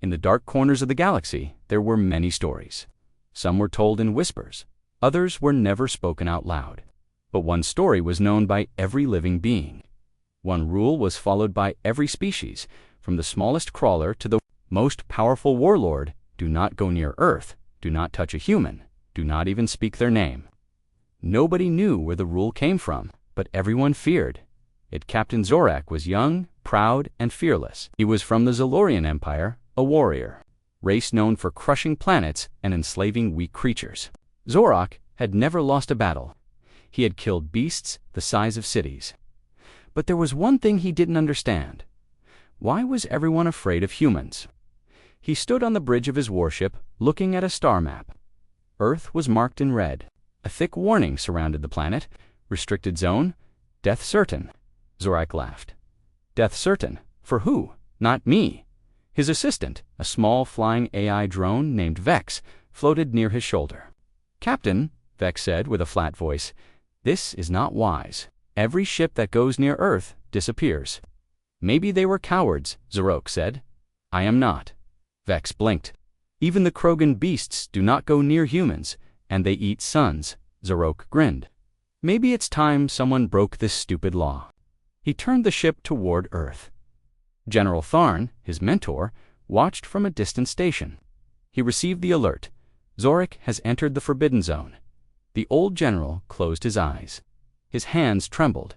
In the dark corners of the galaxy, there were many stories. Some were told in whispers, others were never spoken out loud. But one story was known by every living being. One rule was followed by every species, from the smallest crawler to the most powerful warlord: do not go near Earth, do not touch a human, do not even speak their name. Nobody knew where the rule came from, but everyone feared it. Captain Zorak was young, proud, and fearless. He was from the Zalorian Empire, a warrior, race known for crushing planets and enslaving weak creatures. Zorak had never lost a battle. He had killed beasts the size of cities. But there was one thing he didn't understand. Why was everyone afraid of humans? He stood on the bridge of his warship, looking at a star map. Earth was marked in red. A thick warning surrounded the planet. Restricted zone. Death certain. Zorak laughed. Death certain? For who? Not me. His assistant, a small flying AI drone named Vex, floated near his shoulder. Captain, Vex said with a flat voice, this is not wise. Every ship that goes near Earth disappears. Maybe they were cowards, Zorak said. I am not. Vex blinked. Even the Krogan beasts do not go near humans, and they eat suns, Zorak grinned. Maybe it's time someone broke this stupid law. He turned the ship toward Earth. General Tharn, his mentor, watched from a distant station. He received the alert. Zorak has entered the Forbidden Zone. The old general closed his eyes. His hands trembled.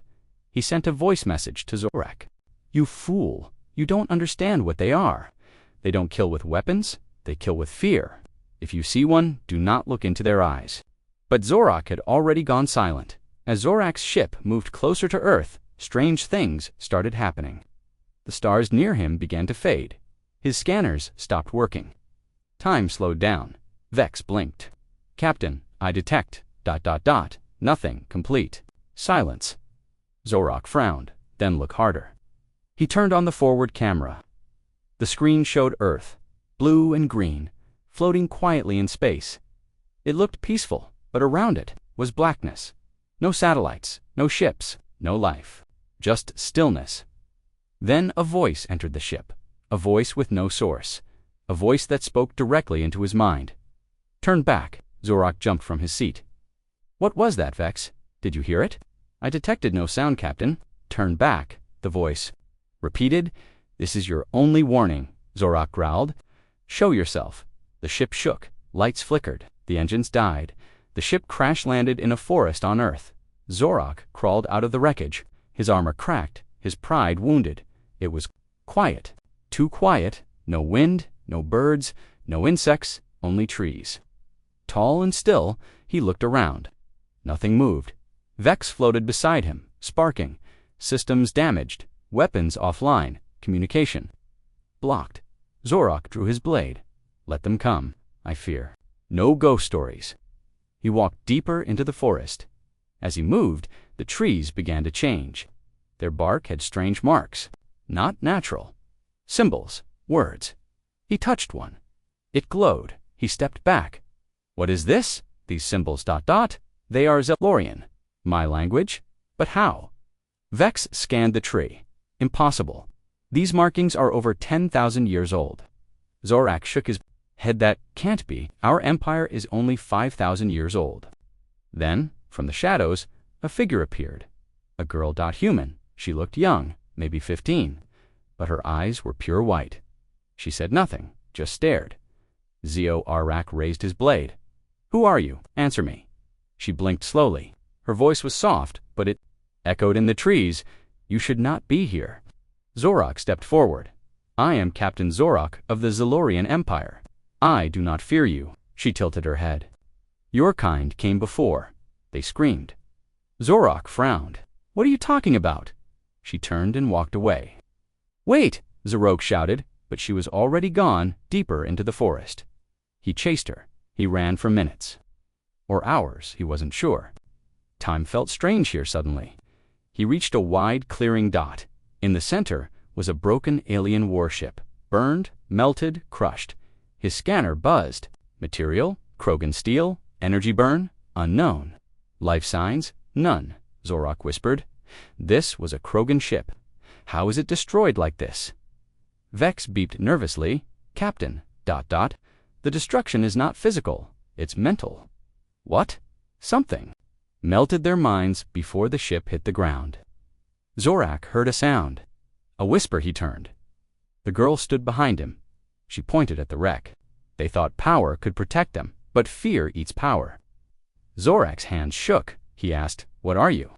He sent a voice message to Zorak. You fool! You don't understand what they are. They don't kill with weapons, they kill with fear. If you see one, do not look into their eyes. But Zorak had already gone silent. As Zorak's ship moved closer to Earth, strange things started happening. The stars near him began to fade. His scanners stopped working. Time slowed down. Vex blinked. Captain, I detect... ... Nothing complete. Silence. Zorak frowned, then looked harder. He turned on the forward camera. The screen showed Earth, blue and green, floating quietly in space. It looked peaceful, but around it was blackness. No satellites, no ships, no life. Just stillness. Then a voice entered the ship, a voice with no source, a voice that spoke directly into his mind. Turn back, Zorak jumped from his seat. What was that, Vex? Did you hear it? I detected no sound, Captain. Turn back, the voice repeated. This is your only warning, Zorak growled. Show yourself. The ship shook, lights flickered, the engines died. The ship crash-landed in a forest on Earth. Zorak crawled out of the wreckage, his armor cracked, his pride wounded. It was quiet, too quiet, no wind, no birds, no insects, only trees. Tall and still, he looked around. Nothing moved. Vex floated beside him, sparking. Systems damaged, weapons offline, communication blocked. Zorak drew his blade. Let them come, I fear. No ghost stories. He walked deeper into the forest. As he moved, the trees began to change. Their bark had strange marks, not natural. Symbols, words. He touched one. It glowed. He stepped back. What is this? These symbols ... They are Zalorian. My language? But how? Vex scanned the tree. Impossible. These markings are over 10,000 years old. Zorak shook his head. That can't be. Our empire is only 5,000 years old. Then, from the shadows, a figure appeared. A girl. Human. She looked young, maybe 15, but her eyes were pure white. She said nothing, just stared. Zorak raised his blade. Who are you? Answer me. She blinked slowly. Her voice was soft, but it echoed in the trees. You should not be here. Zorak stepped forward. I am Captain Zorak of the Zalorian Empire. I do not fear you. She tilted her head. Your kind came before. They screamed. Zorak frowned. What are you talking about? She turned and walked away. Wait, Zorak shouted, but she was already gone deeper into the forest. He chased her. He ran for minutes. Or hours, he wasn't sure. Time felt strange here suddenly. He reached a wide clearing dot. In the center was a broken alien warship, burned, melted, crushed. His scanner buzzed. Material, Krogan steel, energy burn, unknown. Life signs, none, Zorak whispered. This was a Krogan ship. How is it destroyed like this? Vex beeped nervously. Captain, the destruction is not physical, it's mental. What? Something melted their minds before the ship hit the ground. Zorak heard a sound. A whisper. He turned. The girl stood behind him. She pointed at the wreck. They thought power could protect them, but fear eats power. Zorak's hand shook. He asked, "What are you?"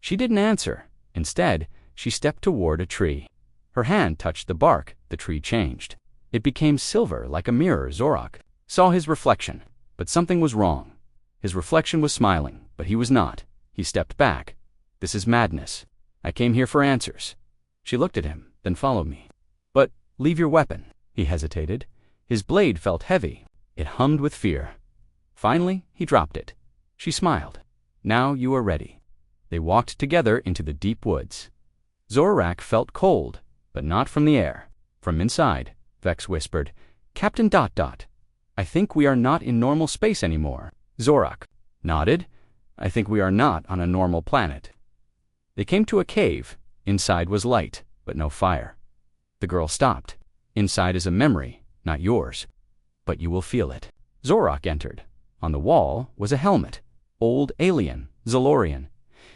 She didn't answer. Instead, she stepped toward a tree. Her hand touched the bark. The tree changed. It became silver like a mirror. Zorak saw his reflection, but something was wrong. His reflection was smiling, but he was not. He stepped back. "This is madness. I came here for answers." She looked at him, then followed me. "But leave your weapon." He hesitated. His blade felt heavy. It hummed with fear. Finally, he dropped it. She smiled. "Now you are ready." They walked together into the deep woods. Zorak felt cold, but not from the air. From inside, Vex whispered, "Captain ... I think we are not in normal space anymore." Zorak nodded. "I think we are not on a normal planet." They came to a cave. Inside was light, but no fire. The girl stopped. "Inside is a memory, not yours. But you will feel it." Zorak entered. On the wall was a helmet. Old alien, Zalorian.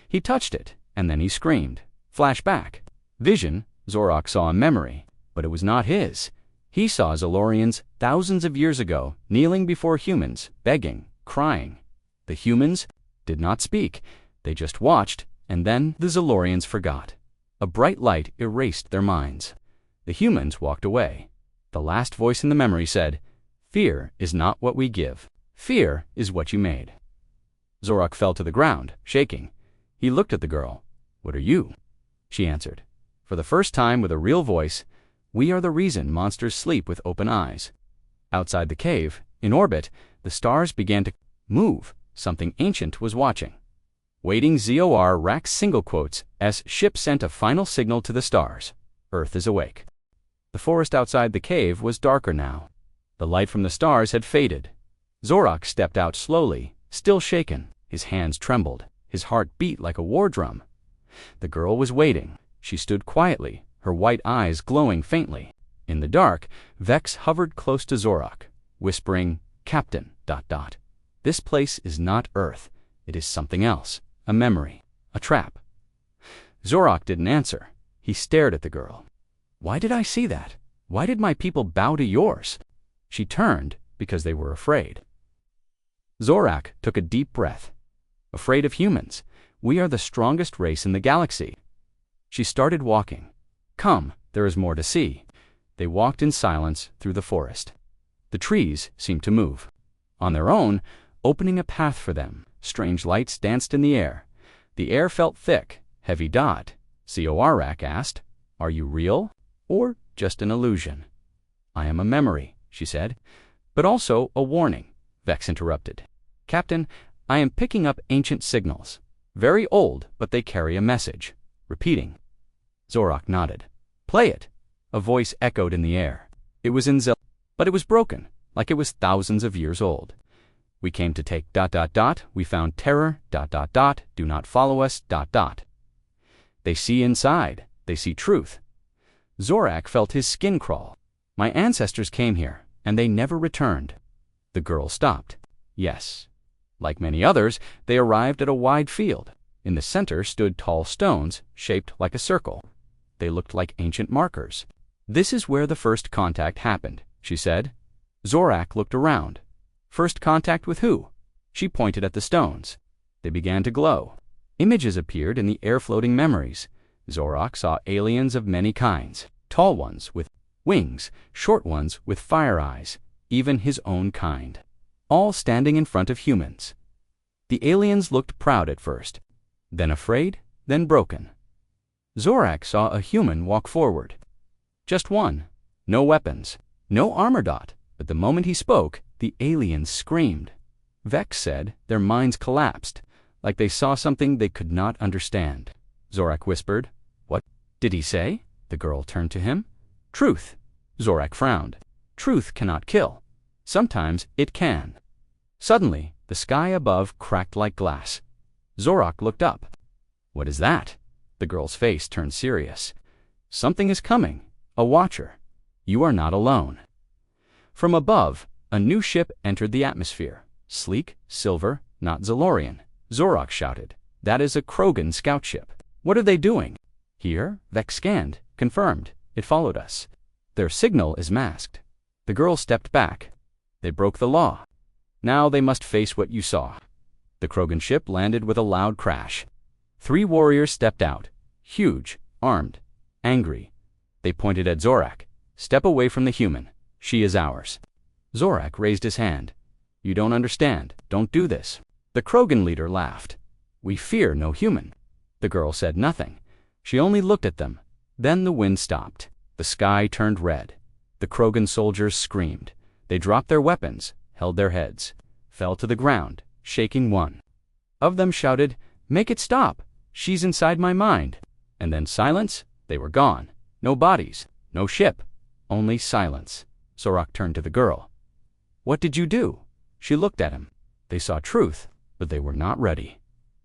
He touched it, and then he screamed. Flashback. Vision. Zorak saw a memory, but it was not his. He saw Zalorians thousands of years ago, kneeling before humans, begging, crying. The humans did not speak. They just watched, and then the Zalorians forgot. A bright light erased their minds. The humans walked away. The last voice in the memory said, "Fear is not what we give. Fear is what you made." Zorak fell to the ground, shaking. He looked at the girl. "What are you?" She answered, for the first time with a real voice, "We are the reason monsters sleep with open eyes." Outside the cave, in orbit, the stars began to move. Something ancient was watching. Waiting. ZOR Rack single quotes S ship sent a final signal to the stars. Earth is awake. The forest outside the cave was darker now. The light from the stars had faded. Zorak stepped out slowly, still shaken. His hands trembled. His heart beat like a war drum. The girl was waiting. She stood quietly, her white eyes glowing faintly. In the dark, Vex hovered close to Zorak, whispering, "Captain ... This place is not Earth. It is something else. A memory. A trap." Zorak didn't answer. He stared at the girl. "Why did I see that? Why did my people bow to yours?" She turned because they were afraid. Zorak took a deep breath. "Afraid of humans. We are the strongest race in the galaxy." She started walking. "Come, there is more to see." They walked in silence through the forest. The trees seemed to move. On their own, opening a path for them. Strange lights danced in the air. The air felt thick, heavy. Zorak asked, "Are you real, or just an illusion?" "I am a memory," she said. "But also a warning," Vex interrupted. "Captain, I am picking up ancient signals. Very old, but they carry a message. Repeating." Zorak nodded. "Play it." A voice echoed in the air. It was in but it was broken, like it was thousands of years old. "We came to take ... We found terror ... Do not follow us ... They see inside. They see truth." Zorak felt his skin crawl. "My ancestors came here, and they never returned." The girl stopped. "Yes." Like many others, they arrived at a wide field. In the center stood tall stones, shaped like a circle. They looked like ancient markers. "This is where the first contact happened," she said. Zorak looked around. "First contact with who?" She pointed at the stones. They began to glow. Images appeared in the air-floating memories. Zorak saw aliens of many kinds. Tall ones with wings, short ones with fire eyes, even his own kind. All standing in front of humans. The aliens looked proud at first, then afraid, then broken. Zorak saw a human walk forward. Just one. No weapons. No armor. But the moment he spoke, the aliens screamed. Vex said their minds collapsed, like they saw something they could not understand. Zorak whispered, "What did he say?" The girl turned to him. "Truth." Zorak frowned. "Truth cannot kill. Sometimes it can." Suddenly, the sky above cracked like glass. Zorak looked up. "What is that?" The girl's face turned serious. "Something is coming. A watcher. You are not alone." From above, a new ship entered the atmosphere. Sleek, silver, not Zalorian. Zorak shouted. That is a Krogan scout ship. What are they doing? Here, Vex scanned. Confirmed. It followed us. Their signal is masked. The girl stepped back. They broke the law. Now they must face what you saw. The Krogan ship landed with a loud crash. 3 warriors stepped out. Huge, armed, angry. They pointed at Zorak. Step away from the human. She is ours. Zorak raised his hand. You don't understand. Don't do this. The Krogan leader laughed. We fear no human. The girl said nothing. She only looked at them. Then the wind stopped. The sky turned red. The Krogan soldiers screamed. They dropped their weapons, held their heads, fell to the ground, shaking. One of them shouted, Make it stop! She's inside my mind. And then silence. They were gone. No bodies, no ship, only silence. Zorak turned to the girl. What did you do? She looked at him. They saw truth, but they were not ready.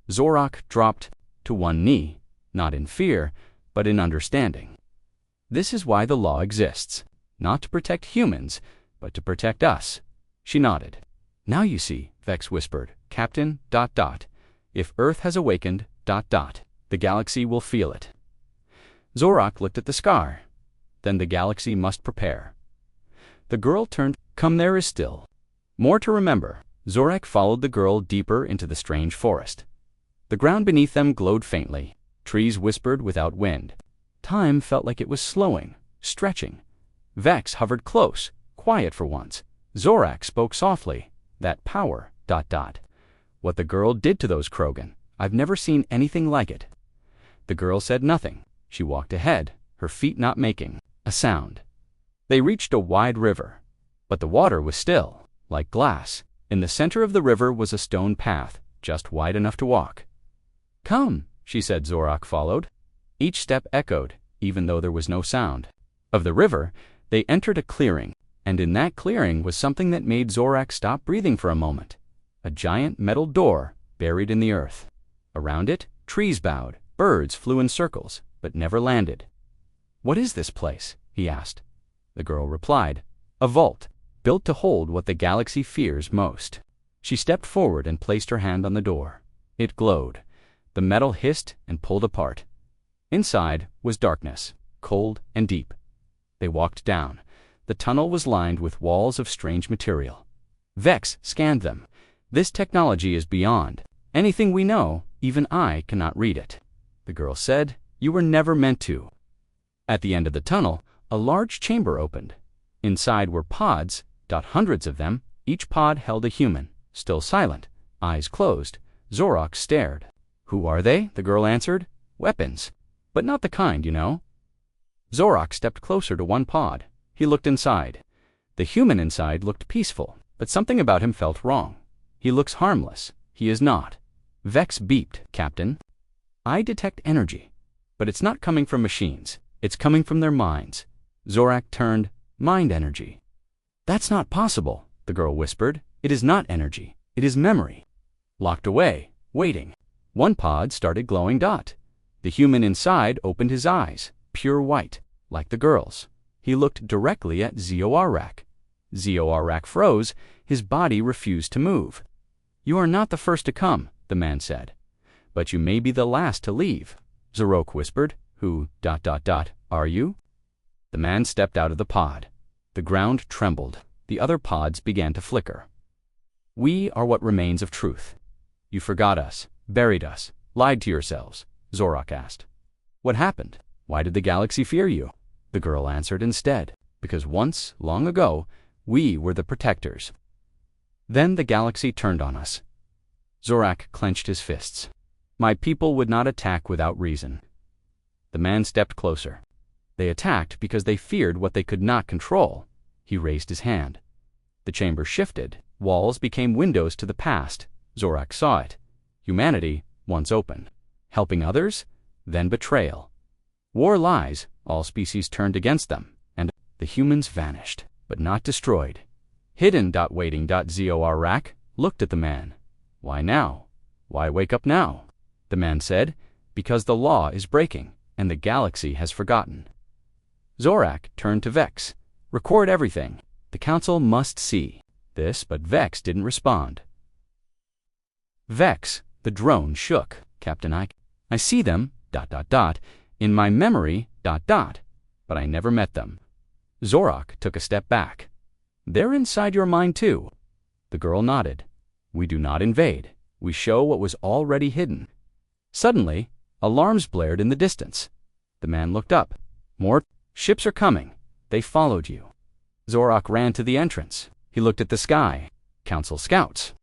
Zorak dropped to one knee, not in fear, but in understanding. This is why the law exists, not to protect humans, but to protect us. She nodded. Now you see, Vex whispered, Captain, ... If Earth has awakened, ... the galaxy will feel it. Zorak looked at the scar. Then the galaxy must prepare. The girl turned. Come, there is still more to remember. Zorak followed the girl deeper into the strange forest. The ground beneath them glowed faintly. Trees whispered without wind. Time felt like it was slowing, stretching. Vex hovered close, quiet for once. Zorak spoke softly. That power, ... What the girl did to those Krogan, I've never seen anything like it. The girl said nothing. She walked ahead, her feet not making a sound. They reached a wide river, but the water was still, like glass. In the center of the river was a stone path, just wide enough to walk. Come, she said. Zorak followed. Each step echoed, even though there was no sound. Of the river, they entered a clearing, and in that clearing was something that made Zorak stop breathing for a moment. A giant metal door buried in the earth. Around it, trees bowed, birds flew in circles, but never landed. What is this place? He asked. The girl replied, a vault, built to hold what the galaxy fears most. She stepped forward and placed her hand on the door. It glowed. The metal hissed and pulled apart. Inside was darkness, cold and deep. They walked down. The tunnel was lined with walls of strange material. Vex scanned them. This technology is beyond anything we know. Even I cannot read it. The girl said, you were never meant to. At the end of the tunnel, a large chamber opened. Inside were pods, hundreds of them. Each pod held a human, still silent, eyes closed. Zorak stared. Who are they? The girl answered. Weapons, but not the kind, you know. Zorak stepped closer to one pod. He looked inside. The human inside looked peaceful, but something about him felt wrong. He looks harmless. He is not. Vex beeped, Captain. I detect energy, but it's not coming from machines. It's coming from their minds. Zorak turned. Mind energy. That's not possible, the girl whispered. It is not energy. It is memory. Locked away, waiting. One pod started glowing. The human inside opened his eyes, pure white, like the girl's. He looked directly at Zorak. Zorak froze. His body refused to move. You are not the first to come, the man said. But you may be the last to leave. Zorak whispered. Who, ... are you? The man stepped out of the pod. The ground trembled. The other pods began to flicker. We are what remains of truth. You forgot us, buried us, lied to yourselves, Zorak asked. What happened? Why did the galaxy fear you? The girl answered instead. Because once, long ago, we were the protectors. Then the galaxy turned on us. Zorak clenched his fists. My people would not attack without reason. The man stepped closer. They attacked because they feared what they could not control. He raised his hand. The chamber shifted. Walls became windows to the past. Zorak saw it. Humanity, once open. Helping others, then betrayal. War lies, all species turned against them, and the humans vanished, but not destroyed. Hidden. Waiting. Zorak looked at the man. Why now? Why wake up now? The man said, because the law is breaking, and the galaxy has forgotten. Zorak turned to Vex. Record everything. The council must see this, but Vex didn't respond. Vex, the drone, shook. Captain, I see them, ... in my memory, ... but I never met them. Zorak took a step back. They're inside your mind too. The girl nodded. We do not invade. We show what was already hidden. Suddenly, alarms blared in the distance. The man looked up. More ships are coming. They followed you. Zorak ran to the entrance. He looked at the sky. Council scouts.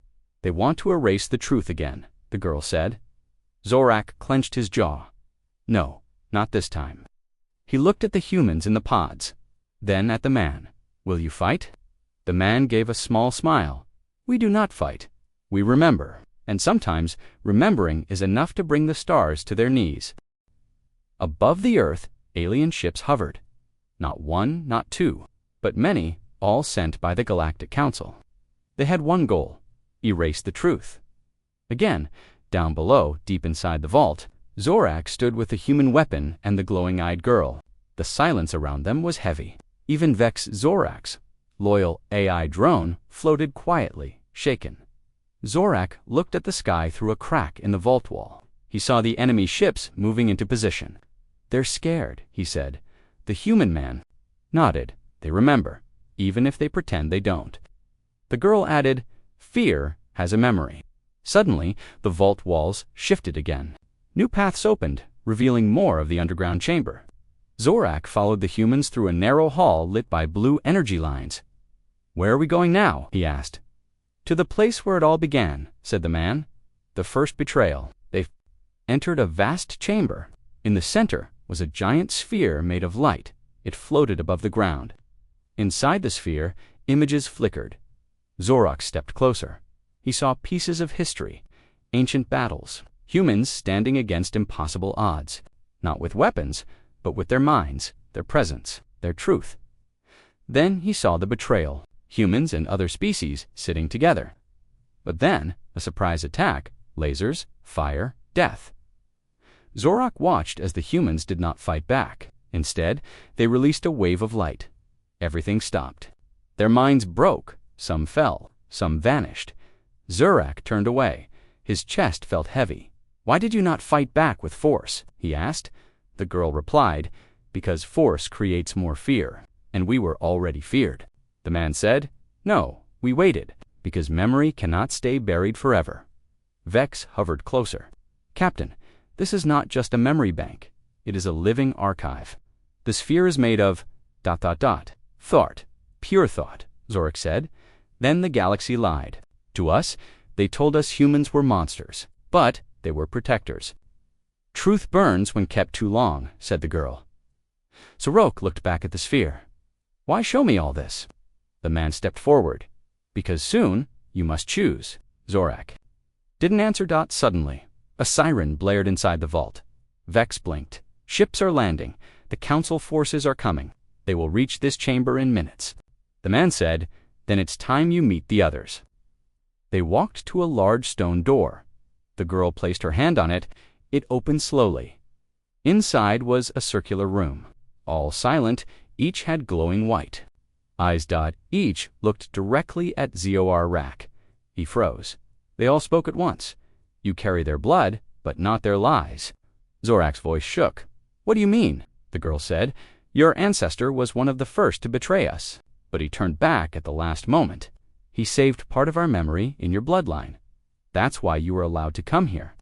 They want to erase the truth again, the girl said. Zorak clenched his jaw. No, not this time. He looked at the humans in the pods, then at the man. Will you fight? The man gave a small smile. We do not fight. We remember, and sometimes remembering is enough to bring the stars to their knees. Above the earth, alien ships hovered. Not one, not two, but many, all sent by the Galactic Council. They had one goal: erase the truth. Again, down below, deep inside the vault, Zorak stood with the human weapon and the glowing-eyed girl. The silence around them was heavy. Even Vex Zorak's loyal AI drone floated quietly, shaken. Zorak looked at the sky through a crack in the vault wall. He saw the enemy ships moving into position. They're scared, he said. The human man nodded. They remember, even if they pretend they don't. The girl added, fear has a memory. Suddenly, the vault walls shifted again. New paths opened, revealing more of the underground chamber. Zorak followed the humans through a narrow hall lit by blue energy lines. Where are we going now? He asked. To the place where it all began, said the man. The first betrayal. They entered a vast chamber. In the center was a giant sphere made of light. It floated above the ground. Inside the sphere, images flickered. Zorak stepped closer. He saw pieces of history, ancient battles, humans standing against impossible odds, not with weapons, but with their minds, their presence, their truth. Then he saw the betrayal, humans and other species sitting together. But then, a surprise attack, lasers, fire, death. Zorak watched as the humans did not fight back. Instead, they released a wave of light. Everything stopped. Their minds broke. Some fell. Some vanished. Zorak turned away. His chest felt heavy. Why did you not fight back with force? He asked. The girl replied, because force creates more fear, and we were already feared. The man said, no, we waited, because memory cannot stay buried forever. Vex hovered closer. Captain, this is not just a memory bank. It is a living archive. The sphere is made of ... Thought. Pure thought, Zorak said. Then the galaxy lied. To us, they told us humans were monsters, but they were protectors. Truth burns when kept too long, said the girl. Zorak looked back at the sphere. Why show me all this? The man stepped forward. Because soon, you must choose, Zorak. Didn't answer. Suddenly, a siren blared inside the vault. Vex blinked. Ships are landing. The council forces are coming. They will reach this chamber in minutes. The man said, then it's time you meet the others. They walked to a large stone door. The girl placed her hand on it. It opened slowly. Inside was a circular room. All silent, each had glowing white eyes. Each looked directly at Zor Rak. He froze. They all spoke at once. You carry their blood, but not their lies. Zorak's voice shook. What do you mean? The girl said. Your ancestor was one of the first to betray us, but he turned back at the last moment. He saved part of our memory in your bloodline. That's why you were allowed to come here.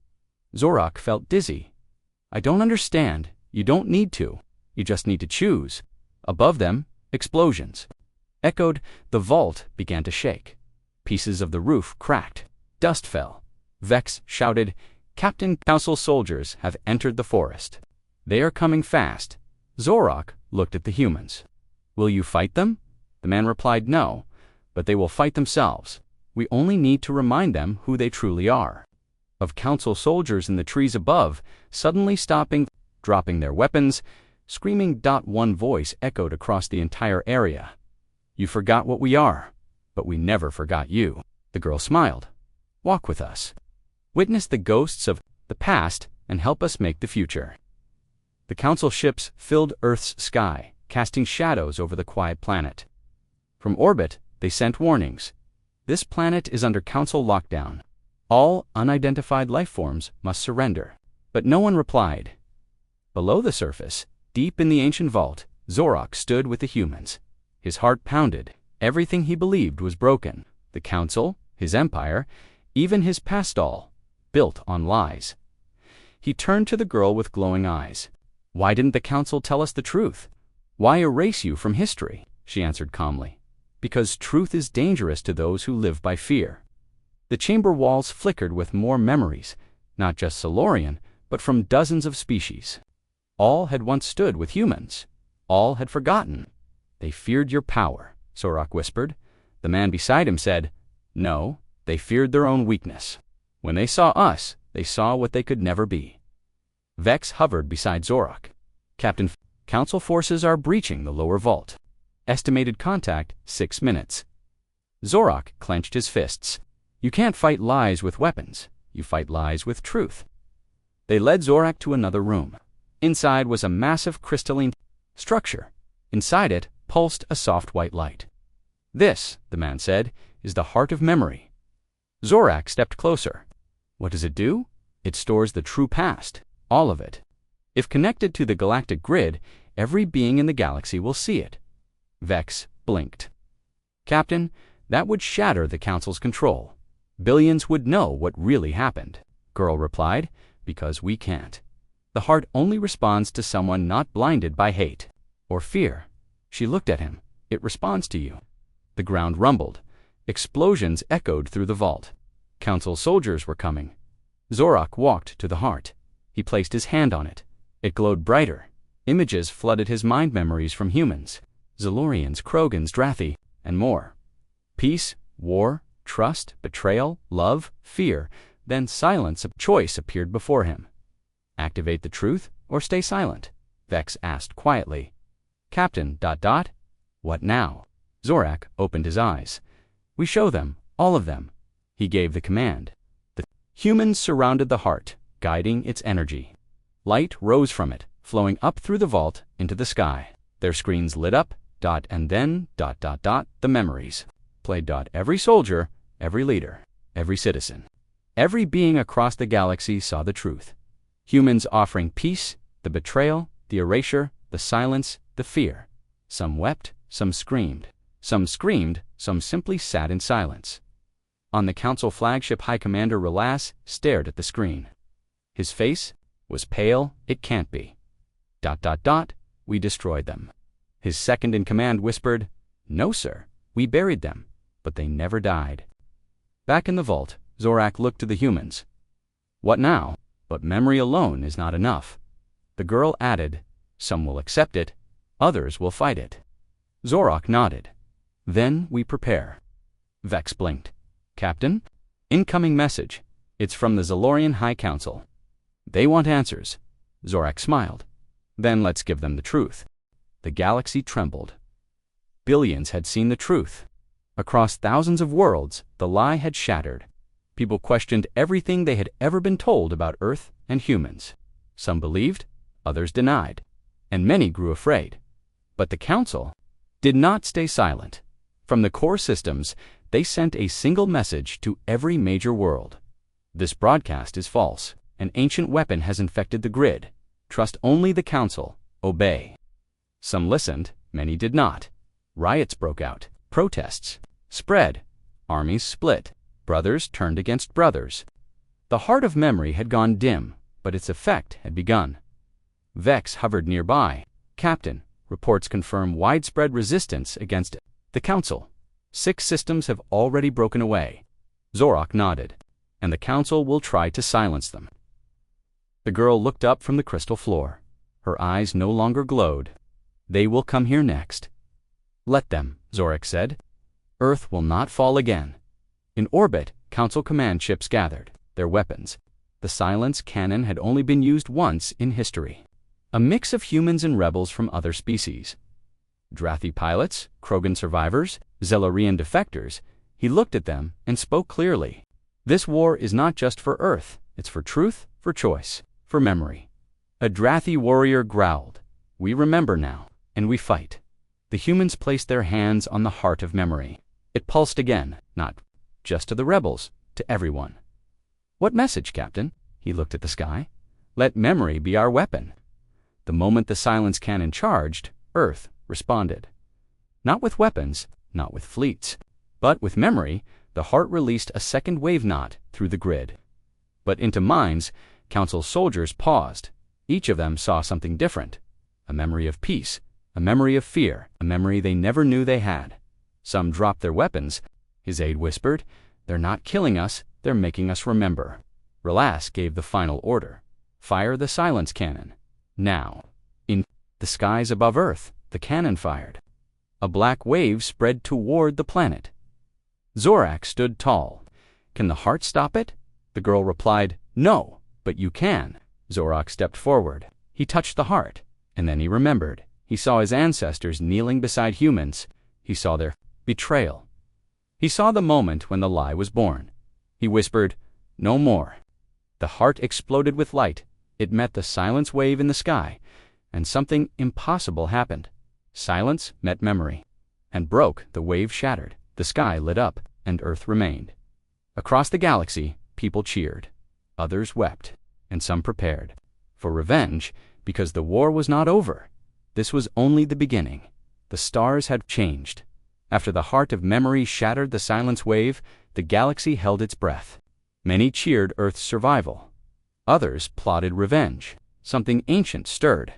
Zorak felt dizzy. I don't understand. You don't need to. You just need to choose. Above them, explosions echoed. The vault began to shake. Pieces of the roof cracked. Dust fell. Vex shouted, Captain, council soldiers have entered the forest. They are coming fast. Zorak looked at the humans. Will you fight them? The man replied, no, but they will fight themselves. We only need to remind them who they truly are. Of council soldiers in the trees above, suddenly stopping, dropping their weapons, screaming. One voice echoed across the entire area. You forgot what we are, but we never forgot you. The girl smiled. Walk with us. Witness the ghosts of the past and help us make the future. The council ships filled Earth's sky, casting shadows over the quiet planet. From orbit, they sent warnings. This planet is under Council lockdown. All unidentified life forms must surrender. But no one replied. Below the surface, deep in the ancient vault, Zorak stood with the humans. His heart pounded. Everything he believed was broken. The Council, his empire, even his pastol, built on lies. He turned to the girl with glowing eyes. Why didn't the Council tell us the truth? Why erase you from history? She answered calmly. Because truth is dangerous to those who live by fear. The chamber walls flickered with more memories, not just Solarian, but from dozens of species. All had once stood with humans. All had forgotten. They feared your power, Zorak whispered. The man beside him said, No, they feared their own weakness. When they saw us, they saw what they could never be. Vex hovered beside Zorak. Captain, Council forces are breaching the lower vault. Estimated contact, 6 minutes. Zorak clenched his fists. You can't fight lies with weapons. You fight lies with truth. They led Zorak to another room. Inside was a massive crystalline structure. Inside it pulsed a soft white light. This, the man said, is the heart of memory. Zorak stepped closer. What does it do? It stores the true past, all of it. If connected to the galactic grid, every being in the galaxy will see it. Vex blinked. Captain, that would shatter the Council's control. Billions would know what really happened. Girl replied, because we can't. The heart only responds to someone not blinded by hate or fear. She looked at him. It responds to you. The ground rumbled. Explosions echoed through the vault. Council soldiers were coming. Zorak walked to the heart. He placed his hand on it. It glowed brighter. Images flooded his mind memories from humans. Zalorians, Krogans, Drathi, and more. Peace, war, trust, betrayal, love, fear, then silence of choice appeared before him. Activate the truth or stay silent? Vex asked quietly. Captain, ... What now? Zorak opened his eyes. We show them, all of them. He gave the command. The humans surrounded the heart, guiding its energy. Light rose from it, flowing up through the vault into the sky. Their screens lit up, ... and then ... the memories. Played ... every soldier, every leader, every citizen. Every being across the galaxy saw the truth. Humans offering peace, the betrayal, the erasure, the silence, the fear. Some wept, some screamed. Some screamed, some simply sat in silence. On the Council flagship, High Commander Relas stared at the screen. His face was pale. It can't be. ... We destroyed them. His second-in-command whispered, No, sir, we buried them, but they never died. Back in the vault, Zorak looked to the humans. What now? But memory alone is not enough. The girl added, Some will accept it, others will fight it. Zorak nodded. Then we prepare. Vex blinked. Captain? Incoming message. It's from the Zalorian High Council. They want answers. Zorak smiled. Then let's give them the truth. The galaxy trembled. Billions had seen the truth. Across thousands of worlds, the lie had shattered. People questioned everything they had ever been told about Earth and humans. Some believed, others denied, and many grew afraid. But the Council did not stay silent. From the core systems, they sent a single message to every major world. This broadcast is false. An ancient weapon has infected the grid. Trust only the Council. Obey. Some listened, many did not. Riots broke out. Protests spread. Armies split. Brothers turned against brothers. The heart of memory had gone dim, but its effect had begun. Vex hovered nearby. Captain, reports confirm widespread resistance against the Council. 6 systems have already broken away. Zorak nodded. And the Council will try to silence them. The girl looked up from the crystal floor. Her eyes no longer glowed. They will come here next. Let them, Zorak said. Earth will not fall again. In orbit, Council command ships gathered, their weapons. The silence cannon had only been used once in history. A mix of humans and rebels from other species. Drathi pilots, Krogan survivors, Zelarian defectors. He looked at them and spoke clearly. This war is not just for Earth. It's for truth, for choice, for memory. A Drathi warrior growled. We remember now, and we fight. The humans placed their hands on the heart of memory. It pulsed again, not just to the rebels, to everyone. "What message, Captain?" He looked at the sky. "Let memory be our weapon." The moment the silence cannon charged, Earth responded. Not with weapons, not with fleets, but with memory. The heart released a second wave knot through the grid. But into minds, Council soldiers paused. Each of them saw something different. A memory of peace, a memory of fear, a memory they never knew they had. Some dropped their weapons. His aide whispered, "They're not killing us, they're making us remember." Relas gave the final order. "Fire the silence cannon." Now, in the skies above Earth, the cannon fired. A black wave spread toward the planet. Zorak stood tall. "Can the heart stop it?" The girl replied, "No, but you can." Zorak stepped forward. He touched the heart, and then he remembered. He saw his ancestors kneeling beside humans. He saw their betrayal. He saw the moment when the lie was born. He whispered, "No more." The heart exploded with light. It met the silence wave in the sky, and something impossible happened. Silence met memory, and broke. The wave shattered. The sky lit up, and Earth remained. Across the galaxy, people cheered. Others wept, and some prepared for revenge, because the war was not over. This was only the beginning. The stars had changed. After the heart of memory shattered the silence wave, the galaxy held its breath. Many cheered Earth's survival. Others plotted revenge. Something ancient stirred.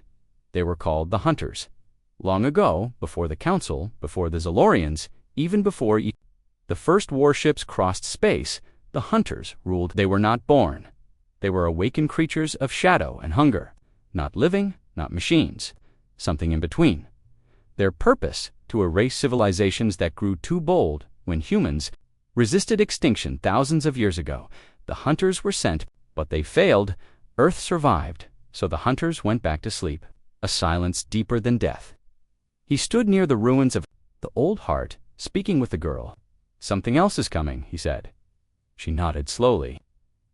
They were called the Hunters. Long ago, before the Council, before the Zolorians, even before the first warships crossed space, the Hunters ruled. They were not born. They were awakened creatures of shadow and hunger. Not living, not machines. Something in between. Their purpose, to erase civilizations that grew too bold when humans resisted extinction thousands of years ago. The Hunters were sent, but they failed. Earth survived, so the Hunters went back to sleep. A silence deeper than death. He stood near the ruins of the old heart, speaking with the girl. "Something else is coming," he said. She nodded slowly.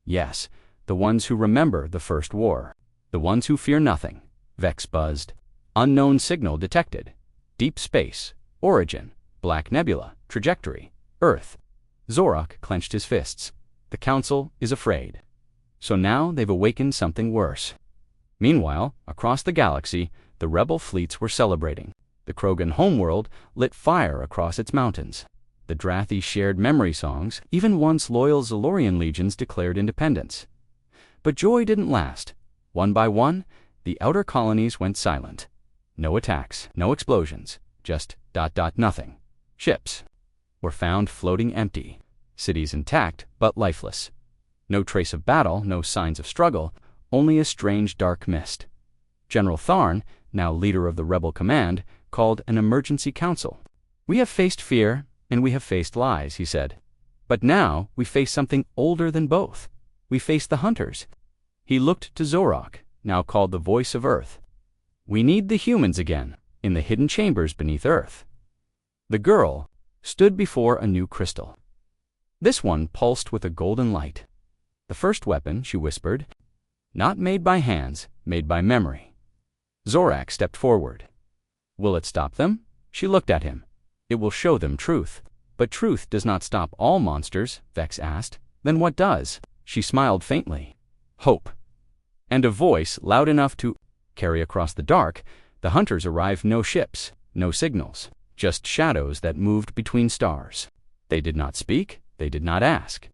"Yes, the ones who remember the first war. The ones who fear nothing." Vex buzzed. "Unknown signal detected. Deep space. Origin. Black nebula. Trajectory. Earth." Zorak clenched his fists. "The Council is afraid. So now they've awakened something worse." Meanwhile, across the galaxy, the rebel fleets were celebrating. The Krogan homeworld lit fire across its mountains. The Drathi shared memory songs. Even once loyal Zolorian legions declared independence. But joy didn't last. One by one, the outer colonies went silent. No attacks, no explosions, just ... nothing. Ships were found floating empty. Cities intact, but lifeless. No trace of battle, no signs of struggle, only a strange dark mist. General Tharn, now leader of the rebel command, called an emergency council. "We have faced fear, and we have faced lies," he said. "But now we face something older than both. We face the Hunters." He looked to Zorak, now called the voice of Earth. "We need the humans again, in the hidden chambers beneath Earth." The girl stood before a new crystal. This one pulsed with a golden light. "The first weapon," she whispered, "not made by hands, made by memory." Zorak stepped forward. "Will it stop them?" She looked at him. "It will show them truth." "But truth does not stop all monsters," Vex asked. "Then what does?" She smiled faintly. "Hope." And a voice loud enough to carry across the dark. The Hunters arrived. No ships, no signals, just shadows that moved between stars. They did not speak, they did not ask.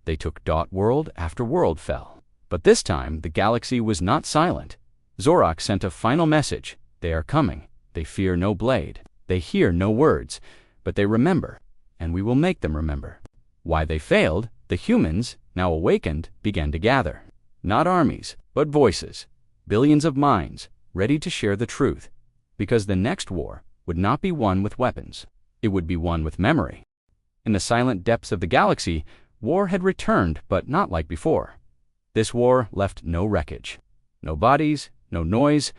They took world after world fell. But this time the galaxy was not silent. Zorak sent a final message. They are coming. They fear no blade. They hear no words. But they remember, and we will make them remember. Why they failed, the humans, now awakened, began to gather. Not armies, but voices. Billions of minds, ready to share the truth. Because the next war would not be won with weapons. It would be won with memory. In the silent depths of the galaxy, war had returned, but not like before. This war left no wreckage. No bodies, no noise,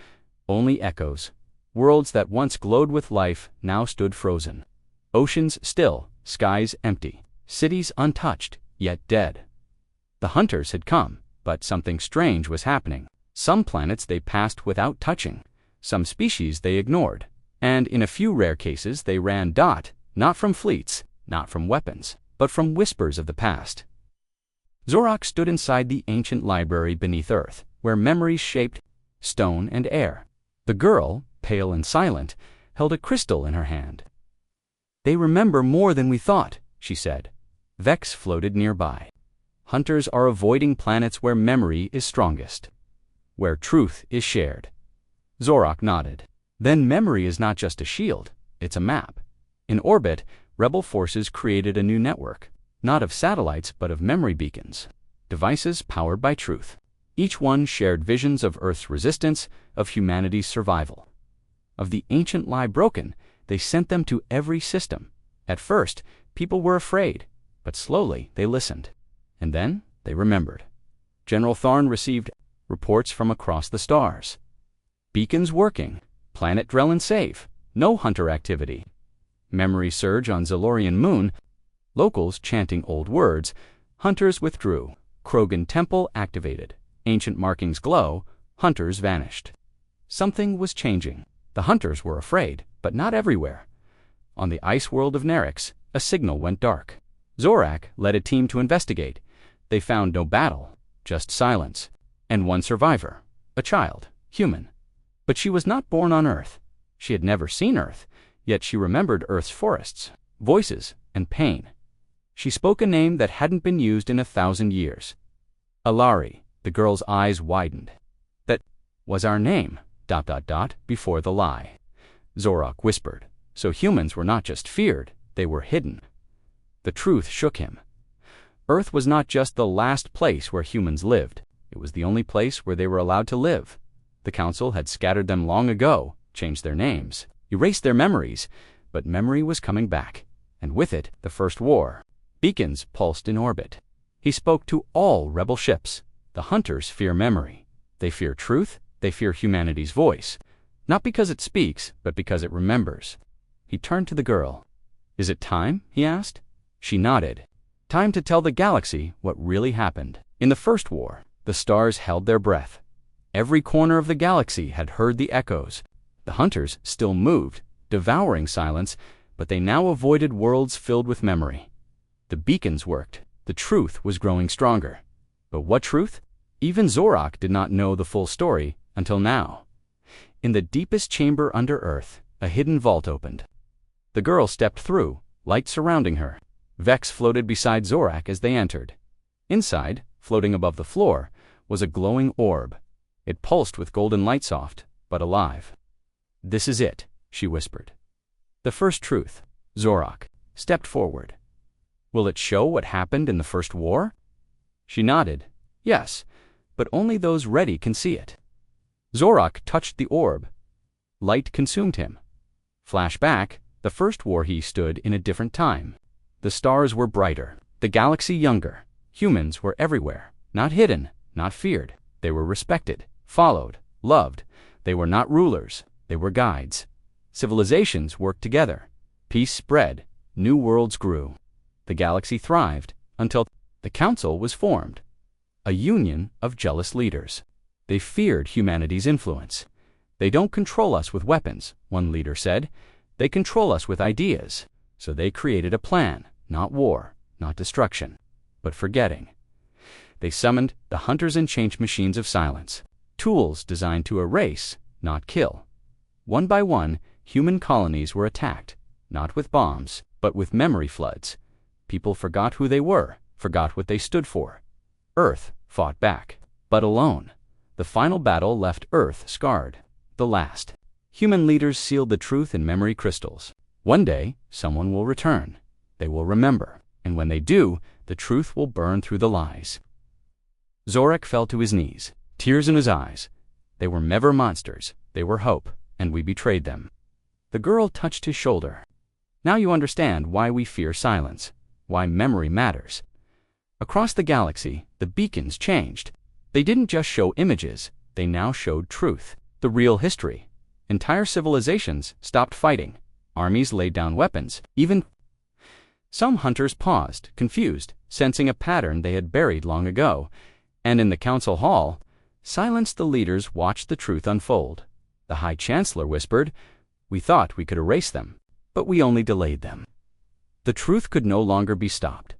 only echoes. Worlds that once glowed with life now stood frozen. Oceans still, skies empty, cities untouched, yet dead. The Hunters had come, but something strange was happening. Some planets they passed without touching. Some species they ignored. And in a few rare cases they ran not from fleets, not from weapons, but from whispers of the past. Zorak stood inside the ancient library beneath Earth, where memories shaped stone and air. The girl, pale and silent, held a crystal in her hand. "They remember more than we thought," she said. Vex floated nearby. "Hunters are avoiding planets where memory is strongest, where truth is shared." Zorak nodded. "Then memory is not just a shield, it's a map." In orbit, rebel forces created a new network, not of satellites but of memory beacons, devices powered by truth. Each one shared visions of Earth's resistance, of humanity's survival. Of the ancient lie broken, they sent them to every system. At first, people were afraid, but slowly they listened. And then they remembered. General Tharn received reports from across the stars. Beacons working, planet Drellin safe, no hunter activity. Memory surge on Zalorian moon, locals chanting old words. Hunters withdrew. Krogan temple activated. Ancient markings glow. Hunters vanished. Something was changing. The hunters were afraid, but not everywhere. On the ice world of Nerix, a signal went dark. Zorak led a team to investigate. They found no battle, just silence, and one survivor, a child, human. But she was not born on Earth. She had never seen Earth, yet she remembered Earth's forests, voices, and pain. She spoke a name that hadn't been used in 1,000 years. Alari. The girl's eyes widened. "That was our name, ... before the lie," Zorak whispered. So humans were not just feared, they were hidden. The truth shook him. Earth was not just the last place where humans lived. It was the only place where they were allowed to live. The Council had scattered them long ago, changed their names, erased their memories, but memory was coming back, and with it, the First War. Beacons pulsed in orbit. He spoke to all rebel ships. The hunters fear memory. They fear truth, they fear humanity's voice. Not because it speaks, but because it remembers. He turned to the girl. "Is it time?" he asked. She nodded. "Time to tell the galaxy what really happened." In the First War, the stars held their breath. Every corner of the galaxy had heard the echoes. The hunters still moved, devouring silence, but they now avoided worlds filled with memory. The beacons worked. The truth was growing stronger. But what truth? Even Zorak did not know the full story until now. In the deepest chamber under Earth, a hidden vault opened. The girl stepped through, light surrounding her. Vex floated beside Zorak as they entered. Inside, floating above the floor, was a glowing orb. It pulsed with golden light, soft, but alive. "This is it," she whispered. "The first truth." Zorak stepped forward. "Will it show what happened in the First War?" She nodded. "Yes, but only those ready can see it." Zorak touched the orb. Light consumed him. Flashback, the First War, he stood in a different time. The stars were brighter, the galaxy younger. Humans were everywhere, not hidden, not feared. They were respected, followed, loved. They were not rulers, they were guides. Civilizations worked together. Peace spread, new worlds grew. The galaxy thrived until the Council was formed. A union of jealous leaders. They feared humanity's influence. "They don't control us with weapons," one leader said. "They control us with ideas." So they created a plan, not war, not destruction, but forgetting. They summoned the hunters and change machines of silence, tools designed to erase, not kill. One by one, human colonies were attacked, not with bombs, but with memory floods. People forgot who they were, forgot what they stood for. Earth fought back, but alone. The final battle left Earth scarred. The last. Human leaders sealed the truth in memory crystals. One day, someone will return. They will remember. And when they do, the truth will burn through the lies. Zorak fell to his knees, tears in his eyes. They were never monsters. They were hope, and we betrayed them. The girl touched his shoulder. "Now you understand why we fear silence, why memory matters." Across the galaxy, the beacons changed. They didn't just show images, they now showed truth, the real history. Entire civilizations stopped fighting. Armies laid down weapons, even some hunters paused, confused, sensing a pattern they had buried long ago. And in the council hall, silence, the leaders watched the truth unfold. The High Chancellor whispered, We thought we could erase them, but we only delayed them. The truth could no longer be stopped.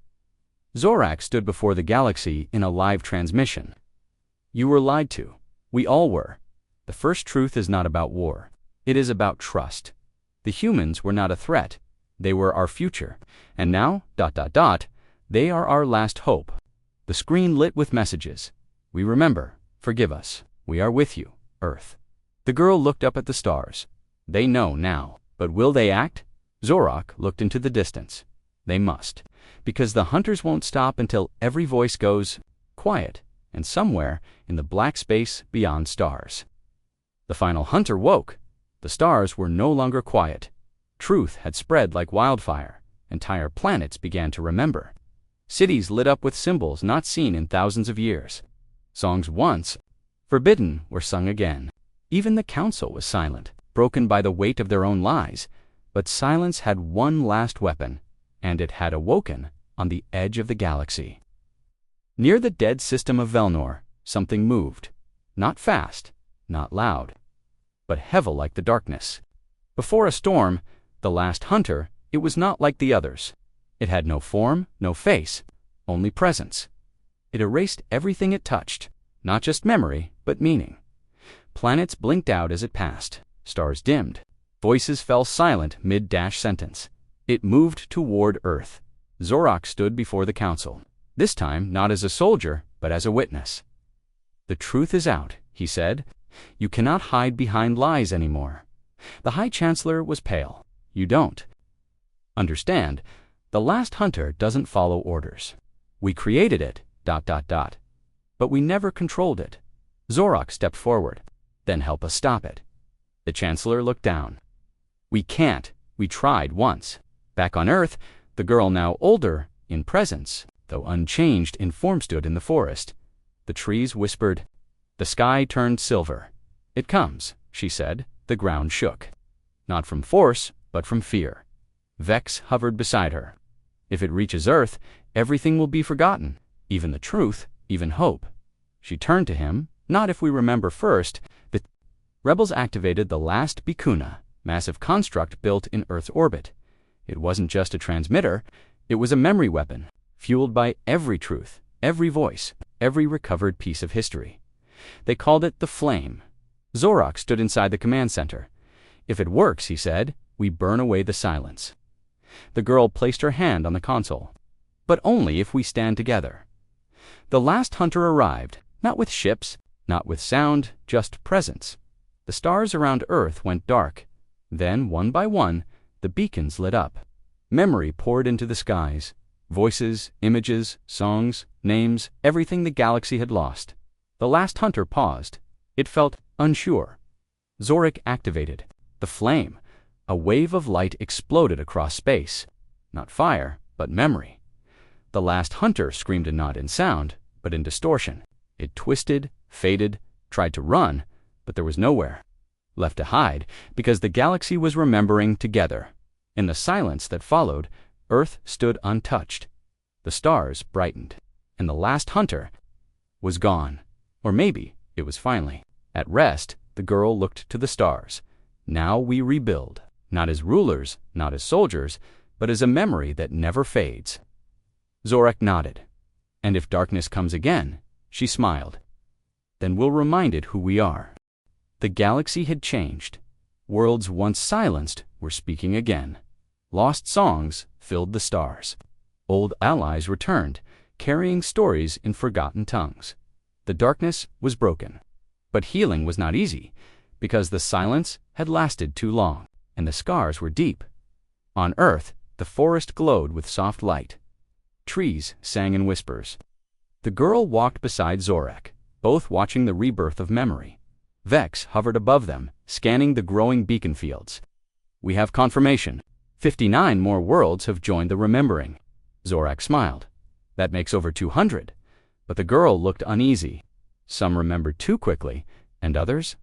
Zorak stood before the galaxy in a live transmission. You were lied to. We all were. The first truth is not about war. It is about trust. The humans were not a threat. They were our future. And now, ... they are our last hope. The screen lit with messages. We remember. Forgive us. We are with you, Earth. The girl looked up at the stars. They know now. But will they act? Zorak looked into the distance. They must. Because the hunters won't stop until every voice goes quiet, and somewhere in the black space beyond stars. The final hunter woke. The stars were no longer quiet. Truth had spread like wildfire. Entire planets began to remember. Cities lit up with symbols not seen in thousands of years. Songs once forbidden were sung again. Even the council was silent, broken by the weight of their own lies. But silence had one last weapon, and it had awoken on the edge of the galaxy. Near the dead system of Velnor, something moved. Not fast, not loud, but heavy like the darkness. Before a storm, the last hunter, it was not like the others. It had no form, no face, only presence. It erased everything it touched, not just memory, but meaning. Planets blinked out as it passed. Stars dimmed. Voices fell silent mid-sentence. It moved toward Earth. Zorak stood before the council, this time not as a soldier, but as a witness. The truth is out, he said. You cannot hide behind lies anymore. The High Chancellor was pale. You don't. Understand, the last hunter doesn't follow orders. We created it, ... but we never controlled it. Zorak stepped forward. Then help us stop it. The Chancellor looked down. We can't. We tried once. Back on Earth, the girl, now older, in presence, though unchanged in form, stood in the forest. The trees whispered. The sky turned silver. It comes, she said. The ground shook. Not from force, but from fear. Vex hovered beside her. If it reaches Earth, everything will be forgotten, even the truth, even hope. She turned to him. Not if we remember first. The rebels activated the last Bikuna, massive construct built in Earth's orbit. It wasn't just a transmitter, it was a memory weapon, fueled by every truth, every voice, every recovered piece of history. They called it the Flame. Zorak stood inside the command center. If it works, he said, we burn away the silence. The girl placed her hand on the console. But only if we stand together. The last hunter arrived, not with ships, not with sound, just presence. The stars around Earth went dark. Then, one by one, the beacons lit up. Memory poured into the skies. Voices, images, songs, names, everything the galaxy had lost. The last hunter paused. It felt unsure. Zorak activated. The flame. A wave of light exploded across space. Not fire, but memory. The last hunter screamed not in sound, but in distortion. It twisted, faded, tried to run, but there was nowhere. Left to hide, because the galaxy was remembering together. In the silence that followed, Earth stood untouched. The stars brightened, and the last hunter was gone. Or maybe it was finally. At rest, the girl looked to the stars. Now we rebuild, not as rulers, not as soldiers, but as a memory that never fades. Zorak nodded. And if darkness comes again, she smiled, then we'll remind it who we are. The galaxy had changed. Worlds once silenced were speaking again. Lost songs filled the stars. Old allies returned, carrying stories in forgotten tongues. The darkness was broken. But healing was not easy, because the silence had lasted too long, and the scars were deep. On Earth, the forest glowed with soft light. Trees sang in whispers. The girl walked beside Zorak, both watching the rebirth of memory. Vex hovered above them, scanning the growing beacon fields. We have confirmation. 59 more worlds have joined the remembering. Zorak smiled. That makes over 200. But the girl looked uneasy. Some remembered too quickly, and others, ...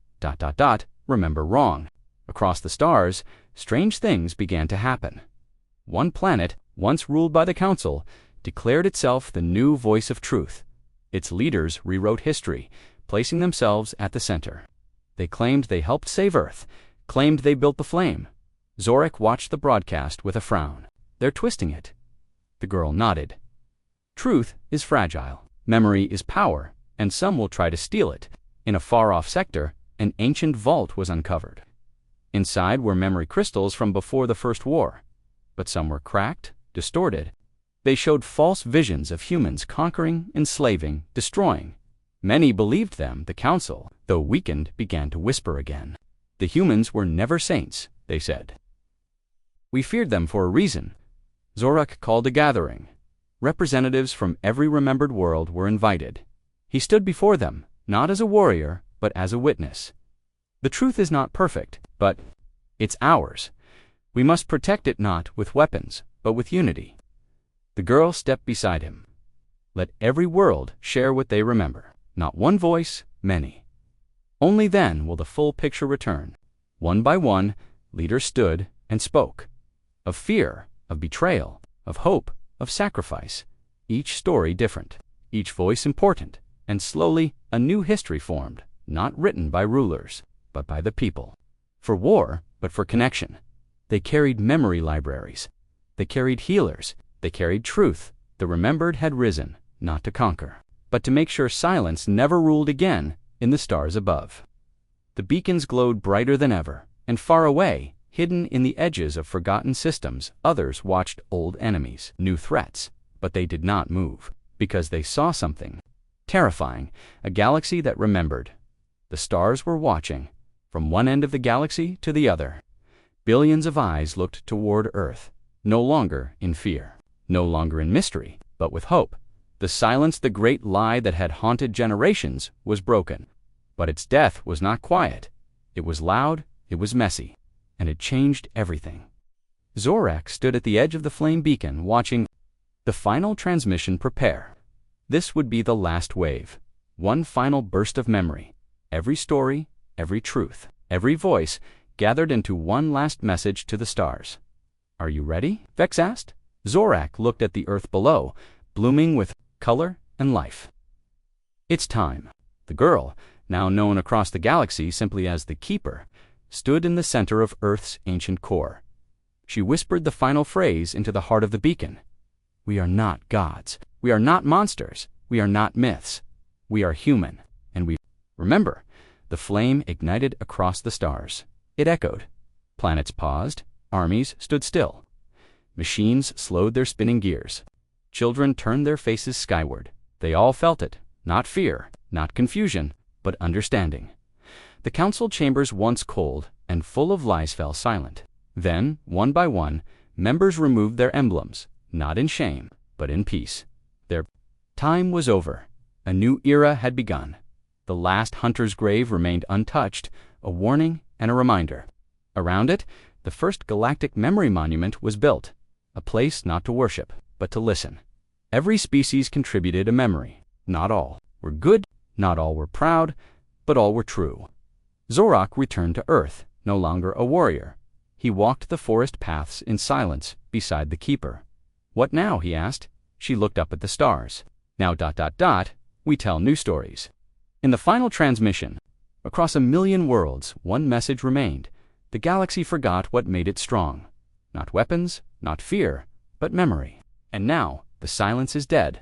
remember wrong. Across the stars, strange things began to happen. One planet, once ruled by the Council, declared itself the new voice of truth. Its leaders rewrote history, placing themselves at the center. They claimed they helped save Earth, claimed they built the flame. Zorak watched the broadcast with a frown. They're twisting it. The girl nodded. Truth is fragile. Memory is power, and some will try to steal it. In a far-off sector, an ancient vault was uncovered. Inside were memory crystals from before the First War, but some were cracked, distorted. They showed false visions of humans conquering, enslaving, destroying. Many believed them. The council, though weakened, began to whisper again. The humans were never saints, they said. We feared them for a reason. Zorak called a gathering. Representatives from every remembered world were invited. He stood before them, not as a warrior, but as a witness. The truth is not perfect, but it's ours. We must protect it not with weapons, but with unity. The girl stepped beside him. Let every world share what they remember. Not one voice, many. Only then will the full picture return. One by one, leaders stood and spoke. Of fear, of betrayal, of hope, of sacrifice. Each story different, each voice important, and slowly a new history formed, not written by rulers, but by the people. For war, but for connection. They carried memory libraries. They carried healers. They carried truth. The remembered had risen, not to conquer, but to make sure silence never ruled again in the stars above. The beacons glowed brighter than ever, and far away, hidden in the edges of forgotten systems, others watched old enemies, new threats, but they did not move, because they saw something terrifying, a galaxy that remembered. The stars were watching, from one end of the galaxy to the other. Billions of eyes looked toward Earth, no longer in fear, no longer in mystery, but with hope. The silence, the great lie that had haunted generations, was broken. But its death was not quiet. It was loud, it was messy, and it changed everything. Zorak stood at the edge of the flame beacon, watching the final transmission prepare. This would be the last wave, one final burst of memory. Every story, every truth, every voice gathered into one last message to the stars. Are you ready? Vex asked. Zorak looked at the Earth below, blooming with color and life. It's time. The girl, now known across the galaxy simply as the Keeper, stood in the center of Earth's ancient core. She whispered the final phrase into the heart of the beacon. We are not gods. We are not monsters. We are not myths. We are human, and we remember. The flame ignited across the stars. It echoed. Planets paused. Armies stood still. Machines slowed their spinning gears. Children turned their faces skyward. They all felt it. Not fear, not confusion, but understanding. The council chambers, once cold and full of lies, fell silent. Then, one by one, members removed their emblems, not in shame, but in peace. Their time was over. A new era had begun. The last hunter's grave remained untouched, a warning and a reminder. Around it, the first galactic memory monument was built, a place not to worship, but to listen. Every species contributed a memory. Not all were good, not all were proud, but all were true. Zorak returned to Earth, no longer a warrior. He walked the forest paths in silence beside the Keeper. What now? He asked. She looked up at the stars. Now ... we tell new stories. In the final transmission, across 1,000,000 worlds, one message remained. The galaxy forgot what made it strong. Not weapons, not fear, but memory. And now, the silence is dead.